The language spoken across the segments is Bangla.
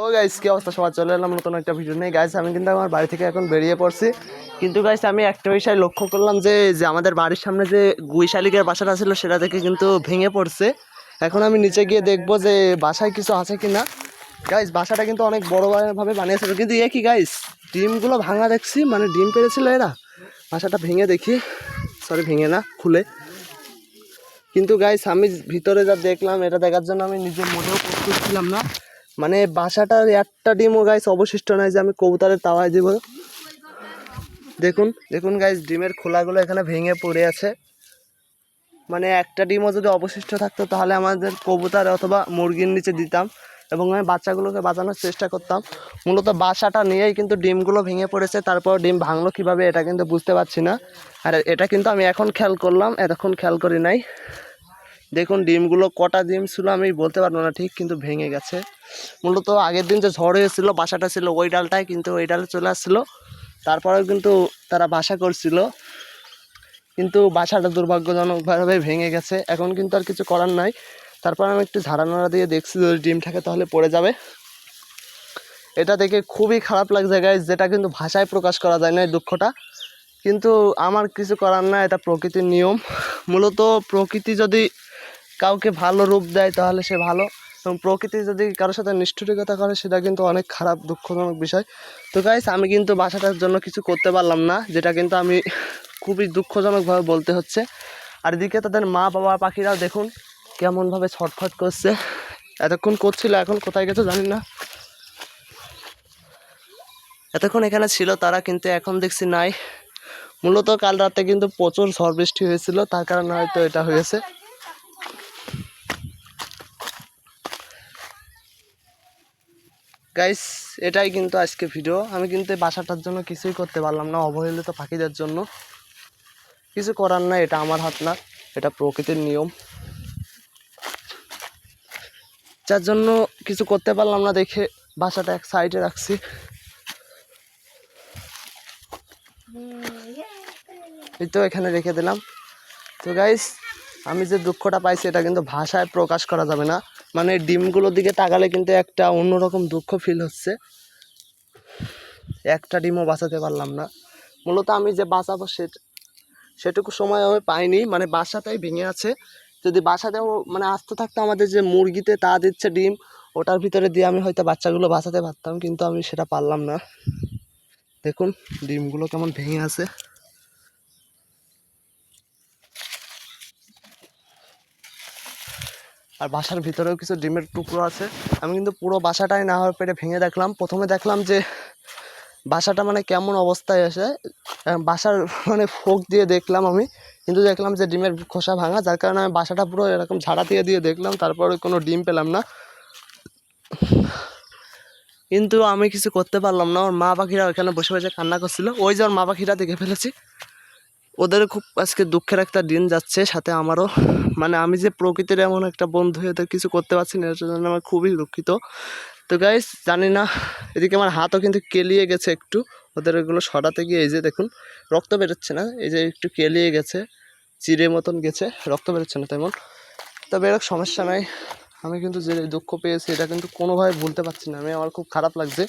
ও গাইস, কি অবস্থা সবার? চলে এলাম নতুন একটা ভিডিও নিয়ে। গাইস, আমি কিন্তু আমার বাড়ি থেকে এখন বেরিয়ে পড়ছি। কিন্তু গাইস, আমি একটা বিষয় লক্ষ্য করলাম যে যে আমাদের বাড়ির সামনে যে গুই শালিকের বাসাটা ছিল সেটা থেকে কিন্তু ভেঙে পড়ছে। এখন আমি নিচে গিয়ে দেখবো যে বাসায় কিছু আছে কি না। গাইস, বাসাটা কিন্তু অনেক বড়ভাবে বানিয়েছিল, কিন্তু কি গাইস, ডিমগুলো ভাঙা দেখছি, মানে ডিম পেড়েছিল এরা। বাসাটা ভেঙে দেখি, সরি ভেঙে না, খুলে। কিন্তু গাইস, আমি ভিতরে যা দেখলাম এটা দেখার জন্য আমি নিজের মোটেও প্রস্তুত ছিলাম না। মানে বাসাটার একটা ডিমও গাইস অবশিষ্ট নাই যে আমি কবুতরের তাওয়ায় দিব। দেখুন দেখুন গাইস, ডিমের খোলাগুলো এখানে ভেঙে পড়ে আছে। মানে একটা ডিমও যদি অবশিষ্ট থাকতো তাহলে আমাদের কবুতর অথবা মুরগির নিচে দিতাম এবং আমি বাচ্চাগুলোকে বাঁচানোর চেষ্টা করতাম। মূলত বাসাটা নিয়েই কিন্তু ডিমগুলো ভেঙে পড়েছে। তারপর ডিম ভাঙলো কীভাবে এটা কিন্তু বুঝতে পারছি না। আর এটা কিন্তু আমি এখন খেয়াল করলাম, এতক্ষণ খেয়াল করি নাই। দেখুন ডিমগুলো কটা ডিম ছিল আমি বলতে পারবো না ঠিক, কিন্তু ভেঙে গেছে। মূলত আগের দিন যে ঝড় হয়েছিল বাসাটা ছিল ওই ডালটায়, কিন্তু ওই ডালে চলে আসছিলো। তারপরেও কিন্তু তারা বাসা করছিল, কিন্তু বাসাটা দুর্ভাগ্যজনকভাবে ভেঙে গেছে। এখন কিন্তু আর কিছু করার নাই। তারপর আমি একটু ঝাড়ানোড়া দিয়ে দেখছি যদি ডিম থাকে তাহলে পড়ে যাবে। এটা দেখে খুবই খারাপ লাগছে গাইস, যেটা কিন্তু ভাষায় প্রকাশ করা যায় না এই দুঃখটা। কিন্তু আমার কিছু করার না, এটা প্রকৃতির নিয়ম। মূলত প্রকৃতি যদি কাউকে ভালো রূপ দেয় তাহলে সে ভালো, এবং প্রকৃতি যদি কারোর সাথে নিষ্ঠুরিকতা করে সেটা কিন্তু অনেক খারাপ দুঃখজনক বিষয়। তো গাইস, আমি কিন্তু বাসাটার জন্য কিছু করতে পারলাম না, যেটা কিন্তু আমি খুবই দুঃখজনকভাবে বলতে হচ্ছে। আর এদিকে তাদের মা বাবা পাখিরাও দেখুন কেমনভাবে ছটফট করছে। এতক্ষণ করছিল, এখন কোথায় গেছে জানি না। এতক্ষণ এখানে ছিল তারা, কিন্তু এখন দেখছি নাই। মূলত কাল রাতে কিন্তু প্রচুর ঝড় বৃষ্টি হয়েছিল, তার কারণে হয়তো এটা হয়েছে। গাইস, এটাই কিন্তু আজকে ভিডিও। আমি কিন্তু বাসাটার জন্য কিছুই করতে পারলাম না, অবহেলিত পাখিদের জন্য। কিছু করার না, এটা আমার হাত না, এটা প্রকৃতির নিয়ম, যার জন্য কিছু করতে পারলাম না দেখে বাসাটা এক সাইডে রাখছি। এই তো এখানে রেখে দিলাম। তো গাইস, আমি যে দুঃখটা পাইছি এটা কিন্তু ভাষায় প্রকাশ করা যাবে না। মানে ডিমগুলোর দিকে তাকালে কিন্তু একটা অন্যরকম দুঃখ ফিল হচ্ছে। একটা ডিমও বাঁচাতে পারলাম না। মূলত আমি যে বাঁচাবো সেটুকু সময় আমি পাইনি, মানে বাসাটাই ভেঙে আছে। যদি বাসাতেও মানে আস্ত থাকতো আমাদের যে মুরগিতে তা দিচ্ছে ডিম, ওটার ভিতরে দিয়ে আমি হয়তো বাচ্চাগুলো বাঁচাতে পারতাম, কিন্তু আমি সেটা পারলাম না। দেখুন ডিমগুলো কেমন ভেঙে আছে। আর বাসার ভিতরেও কিছু ডিমের টুকরো আছে। আমি কিন্তু পুরো বাসাটাই না হওয়ার পেরে ভেঙে দেখলাম। প্রথমে দেখলাম যে বাসাটা মানে কেমন অবস্থায় আসে, বাসার মানে ফোক দিয়ে দেখলাম আমি, কিন্তু দেখলাম যে ডিমের খোসা ভাঙা, যার কারণে আমি বাসাটা পুরো এরকম ঝাড়া দিয়ে দেখলাম, তারপরে কোনো ডিম পেলাম না। কিন্তু আমি কিছু করতে পারলাম না। ওর মা পাখিরা ওইখানে বসে বসে কান্না করছিল, ওই যে ওর মা পাখিরা দেখে ফেলেছি। ওদেরও খুব আজকে দুঃখের একটা দিন যাচ্ছে, সাথে আমারও। মানে আমি যে প্রকৃতির এমন একটা বন্ধু এদের কিছু করতে পারছি না, এর জন্য আমার খুবই দুঃখিত। তো গাইস, জানি না, এদিকে আমার হাতও কিন্তু কেলিয়ে গেছে একটু ওদের ওইগুলো সরাতে গিয়ে। এই যে দেখুন রক্ত বেরোচ্ছে না, এই যে একটু কেলিয়ে গেছে, চিড়ে মতন গেছে, রক্ত বেরোচ্ছে না তেমন। তবে এরকম সমস্যা নাই। আমি কিন্তু যে দুঃখ পেয়েছি এটা কিন্তু কোনোভাবে ভুলতে পারছি না। আমার খুব খারাপ লাগছে।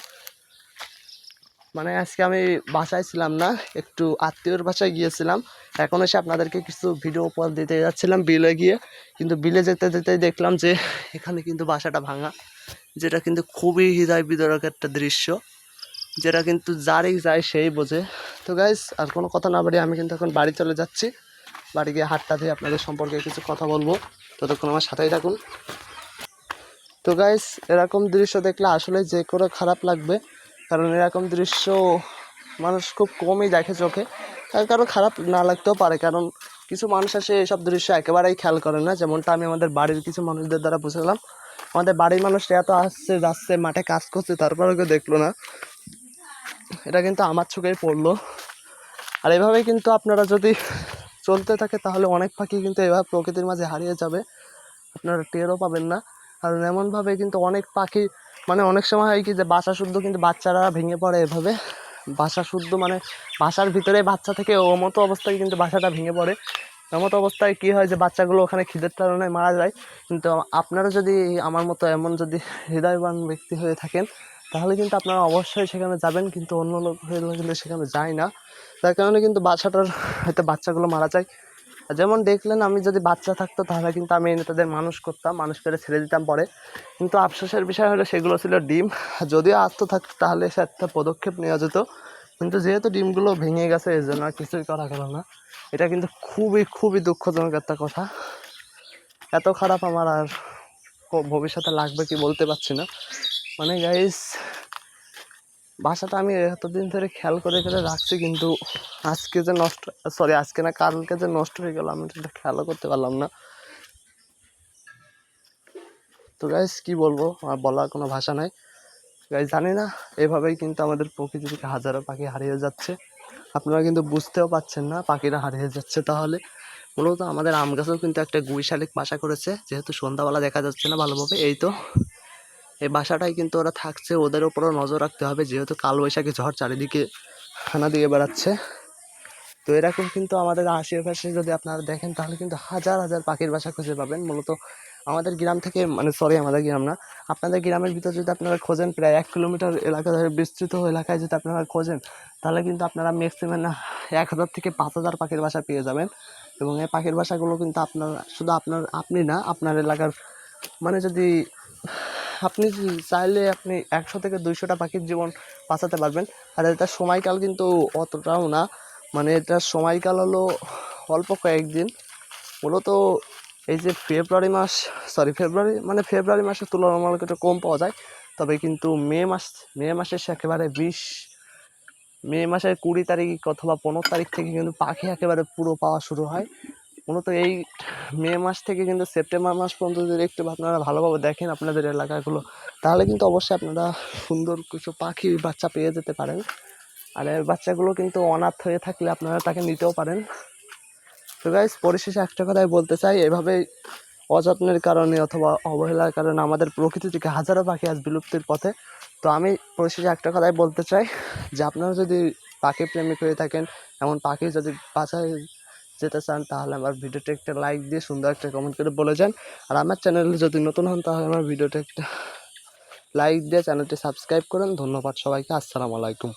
মানে আজকে আমি বাসায় ছিলাম না, একটু আত্মীয়র বাসায় গিয়েছিলাম। এখন এসে আপনাদেরকে কিছু ভিডিও উপহার দিতে যাচ্ছিলাম বিলে গিয়ে, কিন্তু বিলে যেতে যেতেই দেখলাম যে এখানে কিন্তু বাসাটা ভাঙা, যেটা কিন্তু খুবই হৃদয় বিদারক একটা দৃশ্য, যেটা কিন্তু যারই যায় সেই বোঝে। তো গাইস, আর কোনো কথা না বাড়িয়ে আমি কিন্তু এখন বাড়ি চলে যাচ্ছি। বাড়ি গিয়ে হাতটা দিয়ে আপনাদের সম্পর্কে কিছু কথা বলবো, ততক্ষণ আমার সাথেই থাকুন। তো গাইস, এরকম দৃশ্য দেখলে আসলে যে করে খারাপ লাগবে, কারণ এরকম দৃশ্য মানুষ খুব কমই দেখে চোখে। তার কারণ খারাপ না লাগতেও পারে, কারণ কিছু মানুষ আসে এইসব দৃশ্য একেবারেই খেয়াল করে না, যেমনটা আমি আমাদের বাড়ির কিছু মানুষদের দ্বারা বুঝলাম। আমাদের বাড়ির মানুষরা এত আসছে যাচ্ছে মাঠে কাজ করছে, তারপরেও কেউ দেখলো না। এটা কিন্তু আমার চোখেই পড়লো। আর এভাবেই কিন্তু আপনারা যদি চলতে থাকে তাহলে অনেক পাখি কিন্তু এভাবে প্রকৃতির মাঝে হারিয়ে যাবে, আপনারা টেরও পাবেন না। কারণ এমনভাবে কিন্তু অনেক পাখি, মানে অনেক সময় হয় কি যে বাসা শুদ্ধ কিন্তু বাচ্চারা ভেঙে পড়ে এভাবে। বাসা শুদ্ধ মানে বাসার ভিতরে বাচ্চা থেকে ও মতো অবস্থায় কিন্তু বাসাটা ভেঙে পড়ে। এমত অবস্থায় কি হয় যে বাচ্চাগুলো ওখানে খিদের কারণে মারা যায়। কিন্তু আপনারা যদি আমার মতো এমন যদি হৃদয়বান ব্যক্তি হয়ে থাকেন তাহলে কিন্তু আপনারা অবশ্যই সেখানে যাবেন, কিন্তু অন্য লোক হয়ে কিন্তু সেখানে যায় না, তার কারণে কিন্তু বাচ্চাটার হয়তো বাচ্চাগুলো মারা যায়। যেমন দেখলেন, আমি যদি বাচ্চা থাকতো তাহলে কিন্তু আমি এনে তাদের মানুষ করতাম, মানুষ করে ছেড়ে দিতাম পরে। কিন্তু আফসোসের বিষয় হলো সেগুলো ছিল ডিম। যদিও আস্ত থাকতো তাহলে সে একটা পদক্ষেপ নেওয়া যেত, কিন্তু যেহেতু ডিমগুলো ভেঙে গেছে এর জন্য আর কিছুই করা গেল না। এটা কিন্তু খুবই খুবই দুঃখজনক একটা কথা। এত খারাপ আমার আর ভবিষ্যতে লাগবে কি বলতে পারছি না। মানে গাইস, বাসাটা আমি এতদিন ধরে খেয়াল করে করে রাখছি, কিন্তু আজকে যে নষ্ট, সরি আজকে না কালকে যে নষ্ট হয়ে গেল আমি সেটা খেয়ালও করতে পারলাম না। তো গাইস কি বলবো, আমার বলার কোনো ভাষা নাই। গাইস জানি না, এভাবেই কিন্তু আমাদের প্রকৃতি থেকে হাজারো পাখি হারিয়ে যাচ্ছে। আপনারা কিন্তু বুঝতেও পারছেন না পাখিরা হারিয়ে যাচ্ছে। তাহলে মূলত আমাদের আম গাছেও কিন্তু একটা গুই শালিক বাসা করেছে, যেহেতু সন্ধ্যাবেলা দেখা যাচ্ছে না ভালোভাবে। এই তো এই বাসাটাই কিন্তু ওরা থাকছে, ওদের উপরও নজর রাখতে হবে, যেহেতু কালবৈশাখী ঝড় চারিদিকে হানা দিয়ে বেড়াচ্ছে। তো এরকম কিন্তু আমাদের আশেপাশে যদি আপনারা দেখেন তাহলে কিন্তু হাজার হাজার পাখির বাসা খুঁজে পাবেন। মূলত আমাদের গ্রাম থেকে, মানে সরি আমাদের গ্রাম না, আপনাদের গ্রামের ভিতর যদি আপনারা খোঁজেন, প্রায় 1 কিলোমিটার এলাকা ধরে বিস্তৃত এলাকায় যদি আপনারা খোঁজেন তাহলে কিন্তু আপনারা ম্যাক্সিমাম না 1000 থেকে 5000 পাখির বাসা পেয়ে যাবেন। এবং এই পাখির বাসাগুলো কিন্তু আপনার শুধু আপনি না, আপনার এলাকার, মানে যদি আপনি চাইলে আপনি 100 থেকে 200টা পাখির জীবন বাঁচাতে পারবেন। আর এটার সময়কাল কিন্তু অতটাও না, মানে এটার সময়কাল হলো অল্প কয়েকদিন। মূলত এই যে ফেব্রুয়ারি মাসের তুলনামূলক একটু কম পাওয়া যায়। তবে কিন্তু মে মাসের একেবারে মে মাসের 20 তারিখ অথবা 15 তারিখ থেকে কিন্তু পাখি একেবারে পুরো পাওয়া শুরু হয়। মূলত এই মে মাস থেকে কিন্তু সেপ্টেম্বর মাস পর্যন্ত যদি একটু আপনারা ভালোভাবে দেখেন আপনাদের এলাকাগুলো, তাহলে কিন্তু অবশ্যই আপনারা সুন্দর কিছু পাখির বাচ্চা পেয়ে যেতে পারেন। আর এর বাচ্চাগুলো কিন্তু অনাথ হয়ে থাকলে আপনারা তাকে নিতেও পারেন। তো গাইস, পরিশেষে একটা কথাই বলতে চাই, এভাবে অযত্নের কারণে অথবা অবহেলার কারণে আমাদের প্রকৃতি থেকে হাজারো পাখি আজ বিলুপ্তির পথে। তো আমি পরিশেষে একটা কথাই বলতে চাই যে আপনারা যদি পাখি প্রেমিক হয়ে থাকেন, এমন পাখি যদি বাঁচায় যেতে চান তাহলে আমার ভিডিওটা একটা লাইক দিয়ে সুন্দর একটা কমেন্ট করে বলে যান। আর আমার চ্যানেলে যদি নতুন হন তাহলে আমার ভিডিওটা একটা লাইক দিয়ে চ্যানেলটি সাবস্ক্রাইব করুন। ধন্যবাদ সবাইকে। আসসালামু আলাইকুম।